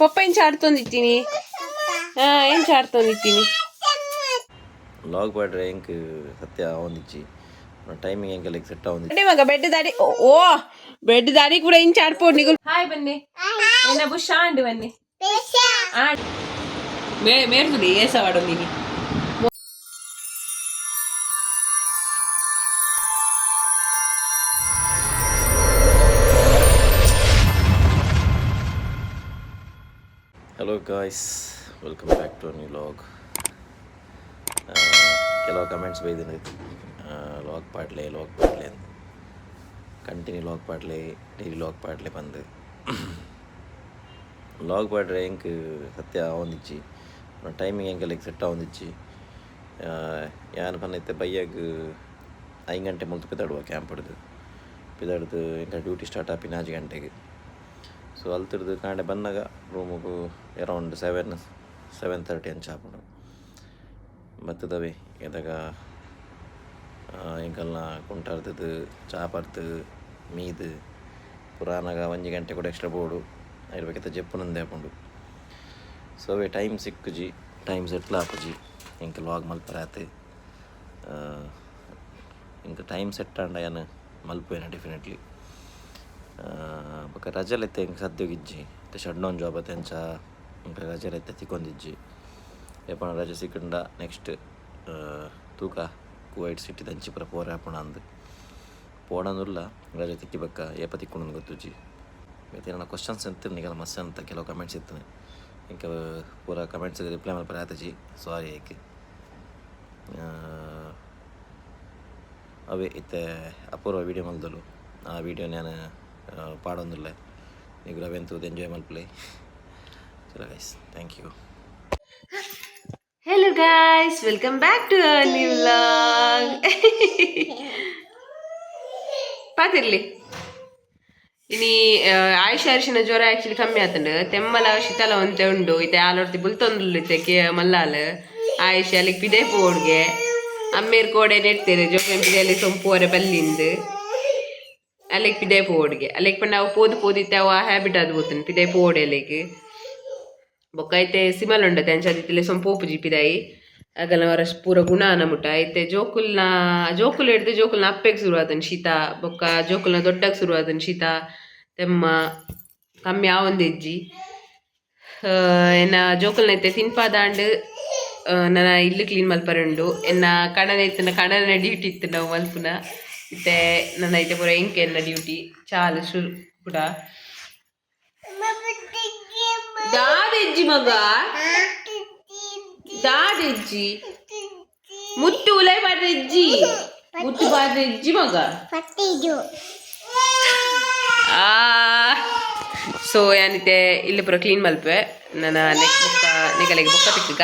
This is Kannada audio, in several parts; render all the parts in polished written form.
ಪಪ್ಪ ಏನ್ ಚಾಡ್ತೊಂದಿತ್ತೀನಿ ಏನ್ ಚಾಡ್ತೊಂದಿತ್ತೀನಿ ಲಾಗ್ ಮಾಡ್ರೆ ಹೆಂಗೆ ಸತ್ಯ ಒಂದಿಚ್ಚಿ ಟೈಮಿಂಗ್ ಹೆಂಗೆ ಲೈಕ್ ಸೆಟ್ ಒಂದಿಚ್ಚಿ ಮಗ ಬೆಡ್ ದಾಡಿ ಓ ಬೆಡ್ ದಾಡಿ ಕೂಡ ಹಿಂಗ್ ಚಾಡ್ಪೋಡ್ ನಿಗು ಹಾಯ್ ಬನ್ನಿ ಏನ ಬುಷ್ ಆಂಡ್ ಬನ್ನಿ ಮೇರ್ದುಡಿ ಏಸವಾಡು ನೀನು hello guys, welcome back to new vlog. ಕೆಲವು ಕಮೆಂಟ್ಸ್ ಬೈದಿನ ಲಾಗ್ ಪಾಡ್ಲೆ ಅಂತ ಕಂಟಿನ್ಯೂ ಲಾಗ್ ಪಾಡ್ಲೆ ಡೈಲಿ ಲಾಗ್ ಪಾಡ್ಲೆ ಬಂದು ಲಾಗ್ ಪಾಡ್ರೆ ಹೆಂಗೆ ಸತ್ಯ ಒಂದಿಚ್ಚಿ ಟೈಮಿಂಗ್ ಹೆಂಗೆ ಲೈಕ್ ಸೆಟ್ ಒಂದಿಚ್ಚಿ ಯಾನು ಬಂದೈತೆ ಬೈಯಾಗ 5 ಗಂಟೆ ಮುಂದೆ ಪಿದಾಡುವ ಕ್ಯಾಂಪ್ ಪಿದಾಡ್ದು ಹೆಂಗೆ ಡ್ಯೂಟಿ ಸ್ಟಾರ್ಟ್ ಆಪಿನ 5 ಗಂಟೆಗೆ. ಸೊ ಅಲ್ತಿರ್ದು ಕಾಂಡೆ ಬಂದಾಗ ರೂಮಿಗೂ ಅರೌಂಡ್ 7:30 ಅಂತ ಚಾಪುಂಡು ಬತ್ತದವೆ ಎದಾಗ ಇಂಕಲ್ನ ಕುಂಟಾರ್ದು ಚಾಪರ್ದು ಮೀದು ಪುರಾನಾಗ 1 ಗಂಟೆ ಕೂಡ ಎಕ್ಸ್ಟ್ರಾ ಬೋರ್ಡು ಇರ್ಬೇಕಿತ್ತ ಜಪ್ಪುನಂದೇ ಹಾಕೊಂಡು. ಸೊ ಅವೇ ಟೈಮ್ ಸಿಕ್ಕುಜಿ ಟೈಮ್ ಸೆಟ್ಲ್ ಹಾಕುಜಿ ಇಂಕ ಲಾಗ್ ಮಲ್ಪರಾತೆ ಇಂಕ ಟೈಮ್ ಸೆಟ್ ಆಂಡ ಏನು ಮಲ್ಪೇನ ಡೆಫಿನೆಟ್ಲಿ. ಬೊಕ್ಕ ರಜೆಲೆತ್ತೆ ಹಿಂಗೆ ಸದ್ಯೋಗಿಜ್ಜಿ ಶಟ್ ಡೌನ್ ಜಾಬ್ ಅತ್ತೆಂಚ ಇಂಕ ರಜೆಲೆತ್ತೆ ತಿಕ್ಕೊಂದಿಜ್ಜಿ ಏಪಣ ರಜೆ ಸಿಕ್ಕಂಡ ನೆಕ್ಸ್ಟ್ ತೂಕ ಕುವೈಟ್ ಸಿಟಿ ದಂಚಿ ಪೂರ ಪೋರ ಹಾಪುಣ ಅಂದು ಪೋಡಂದುಲ್ಲ ರಜೆ ತಿಕ್ಕಿಬೇಕ ಏಪ ತಿಕ್ಕೊಂಡು ಗೊತ್ತುಜ್ಜಿ. ಮತ್ತೆ ನನ್ನ ಕ್ವಶನ್ಸ್ ಇರ್ತೀನಿ ನಿಗಲ್ಲ ಮಸ್ತ್ ಅಂತ ಕೆಲವು ಕಮೆಂಟ್ಸ್ ಇರ್ತಾನೆ ಇಂಕ ಪೂರ ಕಮೆಂಟ್ಸ್ಗೆ ರಿಪ್ಲೈ ಮಾಡ್ತಾರೆ ಆತಜಿ ಸಾರಿ ಏಕೆ ಅವೇ ಇತ್ತೆ ಅಪೂರ್ವ ವೀಡಿಯೋ ಮಲ್ದಲು ಆ ವೀಡಿಯೋ ನಾನು ಪಾಡೊಂದಿಲ್ಲ ನೀವು ರವೆಂತದ್ದು ಎಂಜಾಯ್ ಮಲ್ಪಲೆ. ಚಲೋ guys, thank you. Hello guys, welcome back to new vlog. ಪಾತಿರ್ಲಿ ಇನಿ ಆಯುಷ್ ಅರಿಶಿನ ಜ್ವರ ಆ್ಯಕ್ಚುಲಿ ಕಮ್ಮಿ ಆತಂಡು ತೆಮ್ಮಲ ಶೀತಲ ಒಂತೆ ಉಂಡು ಇತ್ತೆ ಆಲೋರ್ತಿ ಬುಲ್ತೊಂದುಲ್ಲು ಇತ್ತೆ ಮಲ್ಲಾಲ್ ಆಯುಷ್ ಅಲ್ಲಿಗೆ ಪಿದೆ ಪೋಡ್ಗೆ ಅಮ್ಮೇರ್ ಕೋಡೆ ನೆಡ್ತೇನೆ ಜೋಕನ್ ಪಿದೆಯಲ್ಲಿ ಸೊಂಪು ಅವರೆ ಬಲ್ಲಿಂದು ಅಲ್ಲಿಗೆ ಪಿದೆ ಪೋಡ್ಗೆ ಅಲ್ಲಿಗೆ ಪಂಡ ಅವು ಪೋದಿತ್ತೆ ಅವು ಆ ಹ್ಯಾಬಿಟ್ ಅದು ಹೋಗ್ತಾನೆ ಪಿದೆ ಪೋಡೆ ಅಲ್ಲಿಗೆ ಬೊಕ್ಕ ಐತೆ ಸಿಮಲ್ ಉಂಡ ತೆಂಚದಿತ್ತಲೆ ಸೊಂಪೋಪು ಜಿ ಪಿದಾಯಿ ಆಗಲ್ಲ ಅವರ ಪೂರ ಗುಣ ನಮುಟ ಐತೆ ಜೋಕುಲ್ ಹಿಡ್ದು ಜೋಕುಲ್ನ ಅಪ್ಪೆಗೆ ಶುರು ಆತನ ಶೀತ ಬೊಕ್ಕ ಜೋಕುಲ್ನ ದೊಡ್ಡಗೆ ಶುರು ಆತನ ಶೀತ ತೆಮ್ಮ ಕಮ್ಮಿ ಆವೊಂದು ಹೆಜ್ಜಿ ಎನ್ನ ಜೋಕುಲ್ನ ಐತೆ ತಿನ್ಪಾದಾಂಡ್ ನನ್ನ ಇಲ್ಲು ಕ್ಲೀನ್ ಮಲ್ಪರುಂಡು ಎನ್ನ ಕಣನ ಇತ್ತು ಕಣನ ಡ್ಯೂಟಿ ಇತ್ತು ನಾವು ಮಲ್ಪುನ ಇತ್ತೆ ನನ್ನ ಐತೆ ಪೂರ ಇಂಕೆ ಎನ್ನ ಡ್ಯೂಟಿ ಚಾಲು ಶುರು ಕೂಡ ದಾದೆಜ್ಜಿ ಮಗ ದಾದೆಜ್ಜಿ ಮುತ್ತು ಉಲೈ ಬಾರ್ರೆಜ್ಜಿ ಮುತ್ತು ಬಾರ್ರೆಜ್ಜಿ ಮಗ ಸೊ ಏನಿತ್ತೆ ಇಲ್ಲಿ ಪೂರ ಕ್ಲೀನ್ ಮಲ್ಪೆ ನನ್ನ ನೆಕ್ ಬೊಕ್ಕ ನಿಗಲೆಗೆ ಬೊಕ್ಕ ತಿಕ್ಕಗ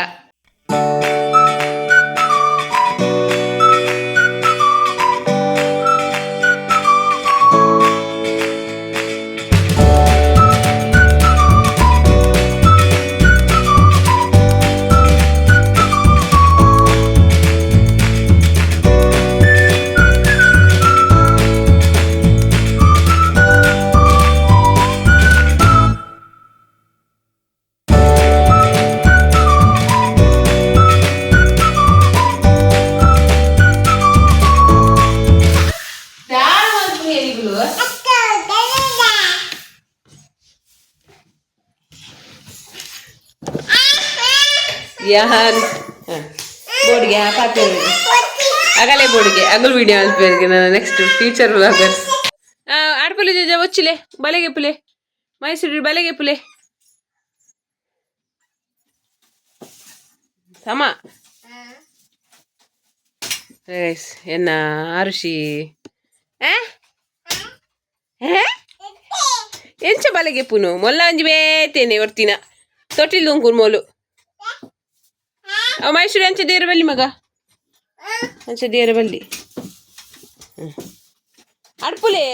ಯಾರು ಬೋರ್ಡ್ಗೆ ಪಾತ್ರ ಅಗಲೇ ಬೋರ್ಡ್ಗೆ ಅಗಲ್ ವಿಡಿಯೋ ಅಲ್ಪೇರಿಗೆ ನಾನು ನೆಕ್ಸ್ಟ್ ಫ್ಯೂಚರ್ ವ್ಲಾಗರ್ಸ್ ಆಡ್ಪಲೆ ಜಜ ಒಚ್ಚಿಲೆ ಬಲೆಗೆ ಪುಲೆ ಮೈಸೂರು ಬಲೆಗೆ ಪುಲೆ ತಮ್ಮ ಎನ್ನ ಆರುಷಿ ಎಂಚ ಬಲೆಗೆ ಪುನು ಮೊಲ್ಲ ಅಂಜಿ ಬೇತೇನೆ ಹೊರ್ತಿನ ತೊಟ್ಟಿಲ್ ಉಂಕುರ್ ಮೋಲು ಮೈಸೂರು ಅಂಚೆ ದೇರ ಬಲ್ಲಿ ಮಗ ಅಂಚೆ ದೇರ ಬಲ್ಲಿ ಅಡ್ಪುಲೆ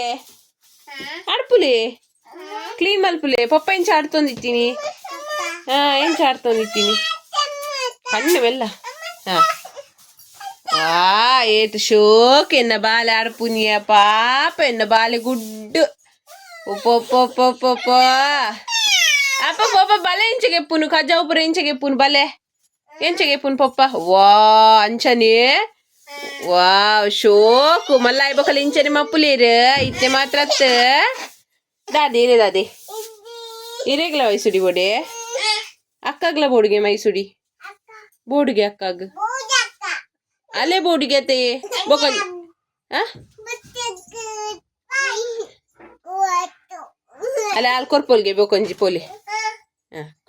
ಕ್ಲೀನ್ ಮಲ್ಪುಲೆ ಪಪ್ಪ ಏನ್ ಚಾಡ್ತೊಂದಿತ್ತೀನಿ ಏನ್ ಚಾಡ್ತೊಂದಿತ್ತೀನಿ ಕಣ್ಣು ಬೆಲ್ಲ ಏತು ಶೋಕ್ ಎನ್ನ ಬಾಲೆ ಅಡ್ಪುನಿಯ ಪಾಪ ಎನ್ನ ಬಾಲೆ ಗುಡ್ಡು ಒಪ್ಪೊಪ್ಪೊಪ್ಪೊಪ್ಪೊಪ್ಪ ಅಪ್ಪ ಪಪ್ಪ ಬಲೆ ಎಂಚೆಗೆಪ್ಪುನು ಕಜಾವುಪುರ ಎಂಚೆಗೆಪ್ಪುನು ಬಲೆ ಎಂಚೆಗೆಪ್ಪುನು ಪಪ್ಪ ವಾ ಅಂಚನೆ ವಾ ಶೋಕು ಮಲ್ಲ ಐಬಕಲ್ ಇಂಚನೆ ಮಪ್ಪುಲೇರು ಇತ್ತೆ ಮಾತ್ರ ದಾದಿ ಇರೇ ದಾದಿ ಇರೇಗ್ಲ ಮೈಸುಡಿ ಬೋಡೆ ಅಕ್ಕಾಗ್ಲ ಬೋಡಿಗೆ ಮೈಸುಡಿ ಬೋಡಿಗೆ ಅಕ್ಕಾಗ ಅಲ್ಲೇ ಬೋಡಿಗೆ ಅತ್ತೆ ಬೊಕಲ್ ಅಲ್ಲ ಅಲ್ಲಿ ಕೊರ್ಪೋಲ್ಗೆ ಬೋಕೊಂಜಿ ಪೋಲಿ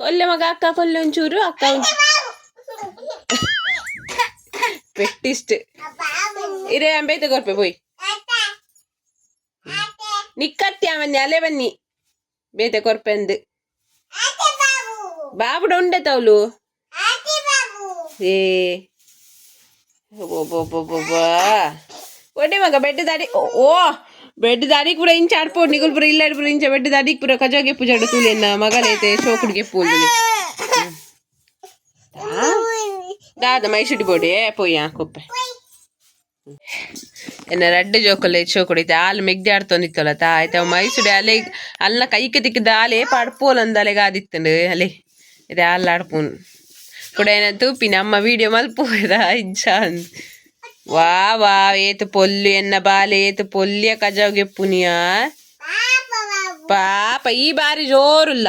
ಕೊಲ್ಲೆ ಮಗ ಅಕ್ಕ ಕೊಲ್ಲೆ ಒಂಚೂರು ಅಕ್ಕ ಪೆಟ್ಟಿಸ್ಟ್ ಇರೇ ಅಂಬೇತ ಕೊರ್ಪೆ ಪೋಯ್ ನಿಕ್ಕತ್ತಿ ಅವನ್ನಿ ಅಲೆ ಬನ್ನಿ ಬೇತೆ ಕೊರ್ಪೆ ಅಂದು ಬಾಬುಡ ಉಂಡೆ ತವಲು ಏ ಒಡ್ಡೆ ಮಗ ಬೆಡ್ ದಾಡಿ ಓ ಬೆಡ್ ದಾಡಿ ಕೂಡ ಇಂಚ ಆಡ್ಪೋಡ್ ನಿಗುಲ್ ಪುರ ಇಲ್ಲ ಪುರ ಇಂಚ ಬೆಡ್ ದಾಡಿ ಪುರ ಕಜಾಗೆ ಪೂಜಾಡು ತೂಲೆನ್ನ ಮಗಲೈತೆ ಶೋಕುಡ್ಗೆ ಪೂಲ್ ದಾದ ಮೈಸೂಡಿ ಬೋಡೆ ಪೋಯ ಕೊಪ್ಪೆ ಎನ್ನ ರಡ್ಡು ಜೋಕಲ್ಲ ಶೋಕುಡೈತೆ ಹಾಲು ಮೆಗ್ದೆ ಆಡ್ತೊಂದಿತ್ತಲ್ಲ ತಾ ಆಯ್ತು ಅವ ಮೈಸೂಡಿ ಅಲೆ ಅಲ್ಲ ಕೈಕೆ ತಿಕ್ಕಿದ ಆಲೆ ಪಾಡ್ಪೋಲ್ ಅಂದ ಅಲೆಗ ಆದಿತ್ತಂಡು ಅಲೆ ಇದೆ ಹಾಲು ಆಡ್ಪೂನ್ ಕೂಡ ಏನ ತೂಪಿನ ಅಮ್ಮ ವಿಡಿಯೋ ಮಲ್ಪೋದ ಇಜ್ಜ ಅಂದ್ ವಾ ವಾ ಏತು ಪೊಲ್ಲು ಎನ್ನ ಬಾಲೆ ಏತು ಪೊಲ್ಲಿಯ ಕಜಾವ್ಗೆ ಪುನಿಯ ಪಾಪ ಈ ಬಾರಿ ಜೋರುಲ್ಲ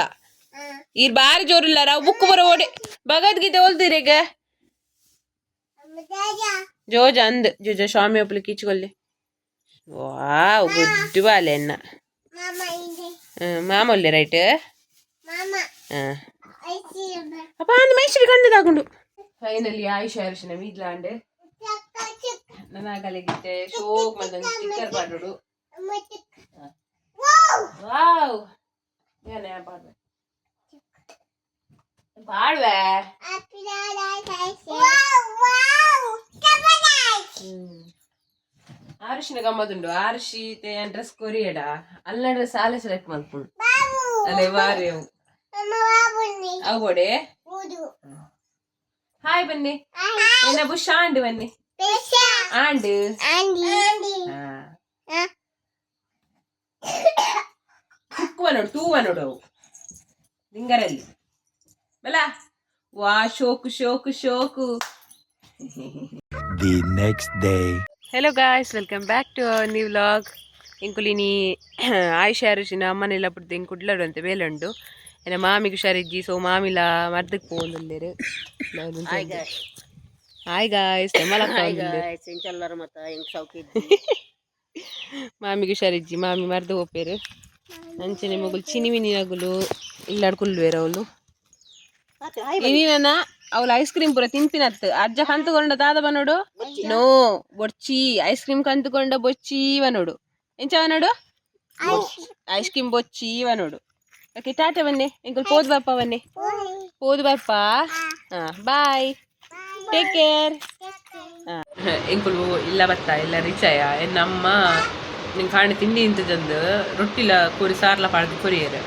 ಈ ಬಾರಿ ಜೋರುಲ್ಲ ರಾವ್ ಬುಕ್ ಬರೋ ಓಡೆ ಭಗವದ್ಗೀತೆ ಓಲ್ದಿರೇಗ ಜೋಜ ಅಂದ್ ಜೋಜ ಸ್ವಾಮಿ ಒಪ್ಲಿ ಕಿಚ್ಕೊಲ್ಲೆ ವಾವ್ ಗುಡ್ಡು ಬಾಲೆ ಎನ್ನ ಮಾಮೂಲ್ಲೆ ರೈಟ್ ಅಪ್ಪ ಅಂದ್ ಮೈಸೂರು ಕಂಡು ತಗೊಂಡು ಫೈನಲಿ ಆಯುಷ ಅರಿಶಿನ ಮೀದ್ಲಾಂಡ್ ನನಗಲಿಗಿತ್ತೆ ಶೋಕ್ ಮಂದೊಂದು ಸ್ಟಿಕ್ಕರ್ ಪಾಡೋಡು ವಾವ್ ಏನೇ ಪಾಡ್ವೆ ಪಾಡ್ವೆ ಆರುಷಿನ ಗಮ್ಮತ್ತುಂಡು ಆರುಷಿತೆ ಡ್ರೆಸ್ ಕೊರಿಯಡ ಅಲ್ಲ ಡ್ರೆಸ್ ಆಲೆ ಸೆಲೆಕ್ಟ್ ಮಾಡ್ಕೊಂಡು ಅಲ್ಲೇ ವಾರಿ ಅವು ಬೋಡೆ ಹಾಯ್ ಬನ್ನಿ ಏನ ಬುಷ್ ಆಂಡ್ ಬನ್ನಿ ಆಂಡ್ ತುಕ್ಕುವ ನೋಡು ತೂವ ನೋಡು ಅವು ಲಿಂಗರಲ್ಲಿ ಬಲ ವಾ ಶೋಕು ಶೋಕು ಶೋಕು The next day. Hello guys welcome back to our new vlog ಎಂಕುಲಿನಿ ಆಯುಷ ಅರುಷಿನ ಅಮ್ಮನೆಲ್ಲ ಪುಡ್ದು ಹೆಂಗೆ ಕುಡ್ಲಾಡು ಅಂತ ಬೇಲುಂಡು ಏನ ಮಾಮಿಗೆ ಹುಷಾರಿಜ್ಜಿ ಸೊ ಮಾಮಿಲ ಮರ್ದಕ್ಕೆ ಪೋಲುಲ್ಲೇರು ಹಾಯ್ ಗಾಯ್ಸ್ ಮಾಮಿಗೆ ಹುಷಾರಿಜ್ಜಿ ಮಾಮಿ ಮರ್ದು ಹೋಗ್ಪೇರು ಅಂಚನೆ ಮಗುಲು ಚಿನಿಮಿನಿ ನಗುಲು ಇಲ್ಲಾಡ್ಕೊಲ್ವೇರು ಅವಳು ಇನ್ನಿನ ಅವಳು ಐಸ್ ಕ್ರೀಮ್ ಪೂರ ತಿಂಪಿನತ್ತು ಅಜ್ಜ ಕಂತುಕೊಂಡ ತಾದ ಬನೋಡು ನೋ ಬೊಚ್ಚಿ ಐಸ್ ಕ್ರೀಮ್ ಕಂತುಕೊಂಡ ಬೊಚ್ಚಿ ಬನೋಡು ಎಂಚವ ನೋಡು ಐಸ್ ಕ್ರೀಮ್ ಬೊಚ್ಚಿ ಬನೋಡು ಓಕೆ ಟಾಟಾ ಬನ್ನಿ ಎಂಕುಲ್ ಪೋದು ಬಾಪ ಬನ್ನಿ ಪೋದು ಬಾಪ ಬಾಯ್ ಟೇಕ್ ಕೇರ್ ಎಂಕುಲ್ ಇಲ್ಲ ಬತ್ತ ಇಲ್ಲ ರಿಚಾಯ ಎನ್ನಮ್ಮ ನಿಂಗೆ ಕಾಣೆ ತಿಂಡಿ ಇಂತ ಜಂದು ರೊಟ್ಟಿಲ ಕೂರಿ ಸಾರ್ಲ ಪಾಡ್ದು ಕೊರಿಯರು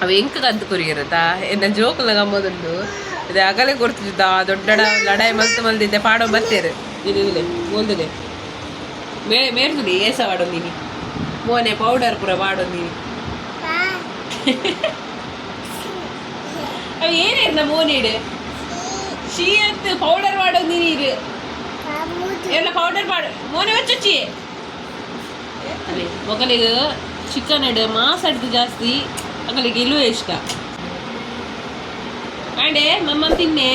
ಅವ ಎಂಕ ಕಂತು ಕೊರಿಯರತಾ ಎನ್ನ ಜೋಕುಲ ಗಮ್ಮದುಂಡು ಇದು ಅಗಲೇ ಕೊಡ್ತಿದ್ದ ದೊಡ್ಡ ಲಡಾಯಿ ಮಲ್ತು ಮಲ್ದಿದ್ದೆ ಪಾಡೋ ಬತ್ತೇರು ಇಲ್ಲಿ ಓಲ್ದಿದೆ ಮೇರ್ದುಡಿ ಏಸ ಪಾಡೋ ನೀನು ಮೋನೆ ಪೌಡರ್ ಪೂರ ಪಾಡೋ ನೀನು ಅವ ಏನೇನು ಮೋನೇಡು ಶೀ ಅಂತ ಪೌಡರ್ ಪಾಡೋ ನೀರು ಎಲ್ಲ ಪೌಡರ್ ಪಾಡು ಮೋನೆ ವಚ್ಚಿ ಅಲ್ಲೇ ಮೊಗಲಿಗೆ ಚಿಕನ್ ಎಡು ಮಾಸಾಡ್ದು ಜಾಸ್ತಿ ಮಗಳಿಗೆ ಇಲ್ಲೂ ಇಷ್ಟ ಆಂಡೆ ಮಮ್ಮ ತಿನ್ನೆ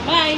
ಬಾಯ್